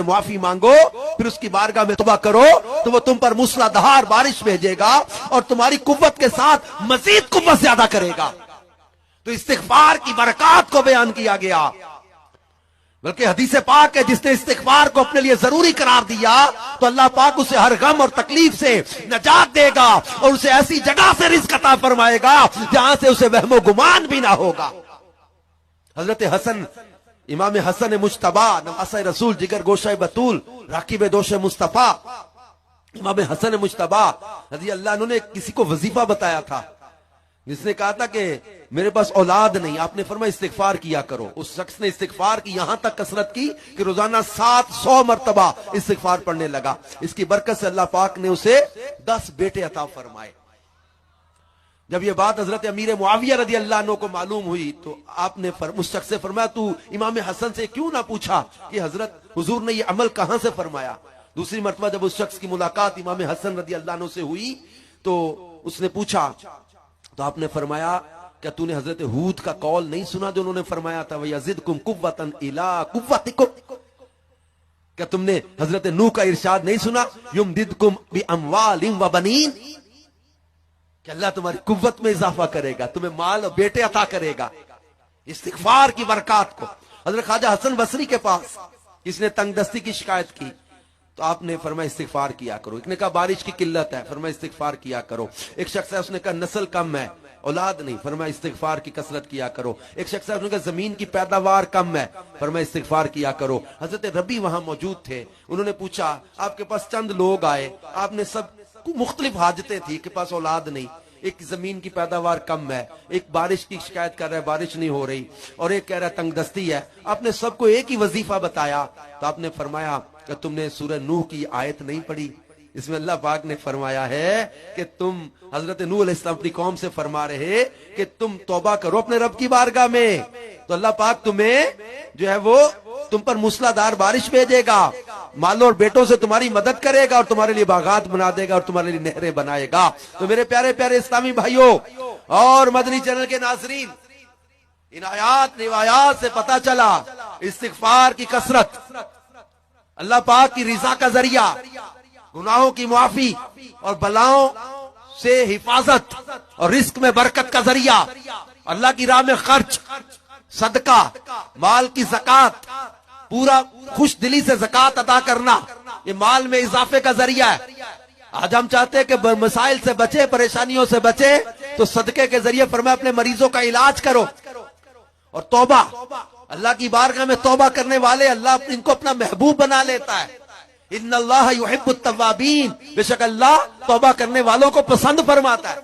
माफी मांगो, फिर उसकी बारगाह में तौबा करो तो वो तुम पर मूसलाधार बारिश भेजेगा और तुम्हारी कुव्वत के साथ मजीद कुव्वत ज्यादा करेगा। तो इस्तिगफार की बरकत को बयान किया गया। बल्कि हदीस पाक है, जिसने इस्तिगफार को अपने लिए जरूरी करार दिया तो अल्लाह पाक उसे हर गम और तकलीफ से नजात देगा और उसे ऐसी जगह से रिज़्क़ अता फरमाएगा जहां से उसे वहमो गुमान भी ना होगा। हजरत हसन, इमाम हसन मुज्तबा, नवासे रसूल, जिगर गोशे बतूल, राकिब दोशे मुस्तफा, इमाम हसन मुज्तबा रज़ी अल्लाह अन्हु ने किसी को वजीफा बताया था, जिसने कहा था कि मेरे पास औलाद नहीं, आपने फरमाया इस्तिगफार किया करो। उस शख्स ने इस्तिगफार की यहां तक कसरत की कि रोजाना 700 मरतबा इस्तिगफार पढ़ने लगा। इसकी बरकत से अल्लाह पाक ने उसे 10 बेटे अता फरमाए। जब ये बात हजरत अमीर मुआविया रज़ी अल्लाह अन्हु को मालूम हुई तो आपने उस शख्स से फरमाया, तू इमाम हसन से क्यों ना पूछा कि हजरत हुजूर ने ये अमल कहां से फरमाया। दूसरी मरतबा जब उस शख्स की मुलाकात इमाम हसन रज़ी अल्लाह अन्हु से हुई तो उसने पूछा, तो आपने फरमाया, क्या तूने हजरत हूद का कौल नहीं सुना जो उन्होंने फरमाया था, वयज़िदकुम कुव्वतन इला कुव्वतिकुम। क्या तुमने हजरत नूह का इरशाद नहीं सुना, युमदिदकुम बिअमवालिन व बनीन, कि अल्लाह तुम्हारी कुव्वत में इजाफा करेगा, तुम्हें माल और बेटे अता करेगा। इस्तिगफार की बरकत को हजरत ख्वाजा हसन बसरी के पास इसने तंगदस्ती की शिकायत की तो आपने फरमाया इस्तिगफार किया करो। एक ने कहा बारिश की किल्लत है, फरमाया इस्तिगफार किया करो। एक शख्स है, उसने कहा नस्ल कम है, औलाद नहीं, फरमाया इस्तिगफार की कसरत किया करो। एक शख्स है, उसने कहा जमीन की पैदावार कम है, फरमाया इस्तिगफार किया करो। हजरत रबी वहां मौजूद थे, उन्होंने पूछा, आपके पास चंद लोग आए, आपने सब मुख्तलिफ हाजतें थी, के पास औलाद नहीं, एक जमीन की पैदावार कम है, एक बारिश की शिकायत कर रहा है बारिश नहीं हो रही, और एक कह रहा है तंगदस्ती है। आपने सबको एक ही वजीफा बताया तो आपने फरमाया कि तुमने सूरह नूह की आयत नहीं पढ़ी, इसमें अल्लाह पाक ने फरमाया है कि तुम, हजरत नूह अलैहिस्सलाम अपनी कौम से फरमा रहे कि तुम तौबा करो अपने रब की बारगाह में, तो अल्लाह पाक तुम्हें जो है वो तुम पर मूसलाधार बारिश भेजेगा, मालों और बेटों से तुम्हारी मदद करेगा और तुम्हारे लिए बागात बना देगा और तुम्हारे लिए नहरें बनाएगा। तो मेरे प्यारे प्यारे इस्लामी भाइयों और मदनी चैनल के नाज़रीन, इन आयात रिवायात से पता चला इस्तिगफार की कसरत अल्लाह पाक की रिजा का जरिया, गुनाहों की मुआफी और बलाओं से हिफाजत और रिस्क में बरकत का जरिया, अल्लाह की राह में खर्च, सदका, माल की ज़कात, पूरा खुश दिली से ज़कात अदा करना, ये माल में इजाफे का जरिया है। आज हम चाहते हैं कि मसाइल से बचे, परेशानियों से बचे, तो सदके के जरिए फरमाया अपने मरीजों का इलाज करो। और तौबा, अल्लाह की बारगाह में तौबा करने वाले अल्लाह इनको अपना महबूब बना लेता है। इन्नल्लाह युहिब्बुत तव्वाबीन, बेशक अल्लाह तौबा करने वालों को पसंद फरमाता है।